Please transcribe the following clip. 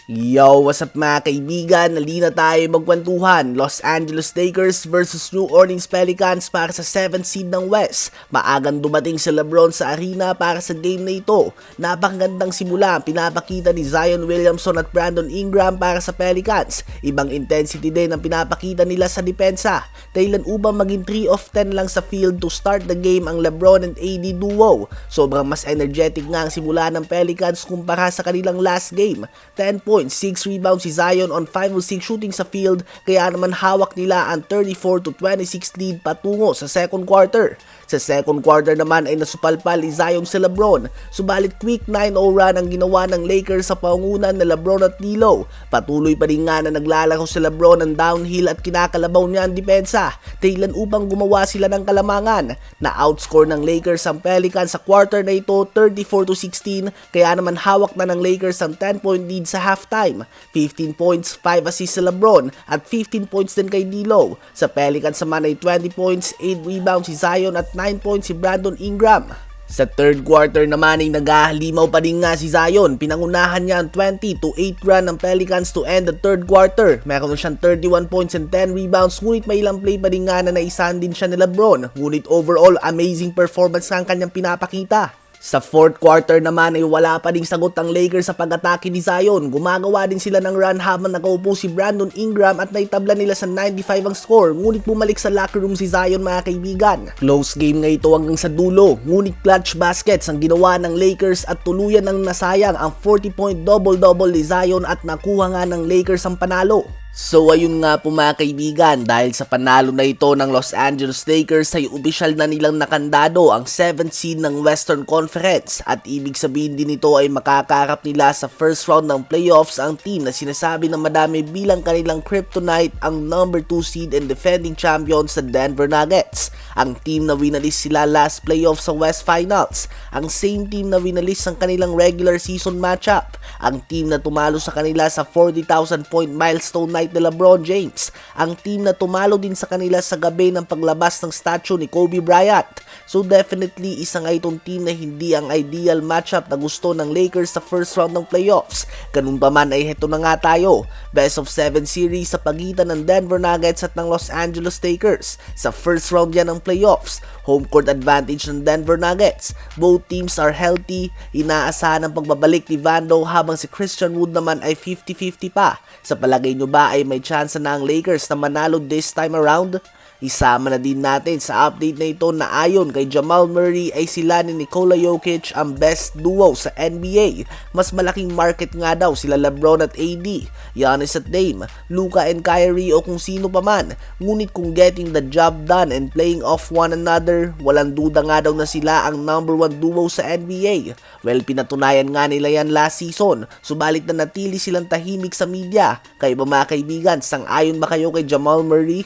Yo, what's up mga kaibigan? Nalina tayo magkwentuhan. Los Angeles Lakers versus New Orleans Pelicans para sa 7th seed ng West. Maagang dumating si LeBron sa arena para sa game na ito. Napakagandang simula ang pinapakita ni Zion Williamson at Brandon Ingram para sa Pelicans. Ibang intensity din ang pinapakita nila sa depensa. Dahilan upang maging 3 of 10 lang sa field to start the game ang LeBron and AD duo. Sobrang mas energetic nga ang simula ng Pelicans kumpara sa kanilang last game. 10 points, 6 rebounds si Zion on 5 of 6 shooting sa field, kaya naman hawak nila ang 34-26 lead patungo sa second quarter. Sa second quarter naman ay nasupalpal ni Zion si LeBron, subalit quick 9-0 run ang ginawa ng Lakers sa pangunan na LeBron at D'Lo. Patuloy pa rin nga na naglalaro si LeBron ng downhill at kinakalabaw niya ang depensa, dahilan upang gumawa sila ng kalamangan. Na outscore ng Lakers ang Pelicans sa quarter na ito 34-16, kaya naman hawak na ng Lakers ang 10-point lead sa halftime. 15 points, 5 assists sa LeBron at 15 points din kay D'Lo. Sa Pelicans naman ay 20 points, 8 rebounds si Zion at 9 points si Brandon Ingram. Sa third quarter naman ay naghahalimaw pa din nga si Zion. Pinangunahan niya ang 20-8 run ng Pelicans to end the third quarter. Meron siyang 31 points and 10 rebounds, ngunit may ilang play pa din nga na naisahan din siya ni LeBron. Ngunit overall, amazing performance ang kanyang pinapakita. Sa fourth quarter naman ay wala pa ding sagot ang Lakers sa pag-atake ni Zion. Gumagawa din sila ng run habang nakaupo si Brandon Ingram at naitabla nila sa 95 ang score. Ngunit bumalik sa locker room si Zion mga kaibigan. Close game nga ito hanggang sa dulo. Ngunit clutch baskets ang ginawa ng Lakers at tuluyan ng nasayang ang 40-point double-double ni Zion at nakuha nga ng Lakers ang panalo. So ayun nga po mga kaibigan, dahil sa panalo na ito ng Los Angeles Lakers ay opisyal na nilang nakandado ang 7th seed ng Western Conference at ibig sabihin din ito ay makakarap nila sa first round ng playoffs ang team na sinasabi ng madami bilang kanilang kryptonite, ang number 2 seed and defending champions sa Denver Nuggets. Ang team na winalis sila last playoff sa West Finals, ang same team na winalis ang kanilang regular season matchup, ang team na tumalo sa kanila sa 40,000 point milestone night ni LeBron James, ang team na tumalo din sa kanila sa gabi ng paglabas ng statue ni Kobe Bryant. So definitely isa nga itong team na hindi ang ideal matchup na gusto ng Lakers sa first round ng playoffs. Ganun pa man ay heto na nga tayo, best of 7 series sa pagitan ng Denver Nuggets at ng Los Angeles Lakers. Sa first round yan ng playoffs, home court advantage ng Denver Nuggets. Both teams are healthy, inaasahan ang pagbabalik ni Vando habang si Christian Wood naman ay 50-50 pa. Sa palagay nyo ba ay may chance na ang Lakers na manalo this time around? Isama na din natin sa update na ito na ayon kay Jamal Murray ay sila ni Nikola Jokic ang best duo sa NBA. Mas malaking market nga daw sila LeBron at AD, Giannis at Dame, Luka and Kyrie o kung sino pa man. Ngunit kung getting the job done and playing off one another, walang duda nga daw na sila ang number 1 duo sa NBA. Well, pinatunayan nga nila yan last season, subalit na natili silang tahimik sa media. Kayo ba mga kaibigan, sang-ayon ba kayo kay Jamal Murray?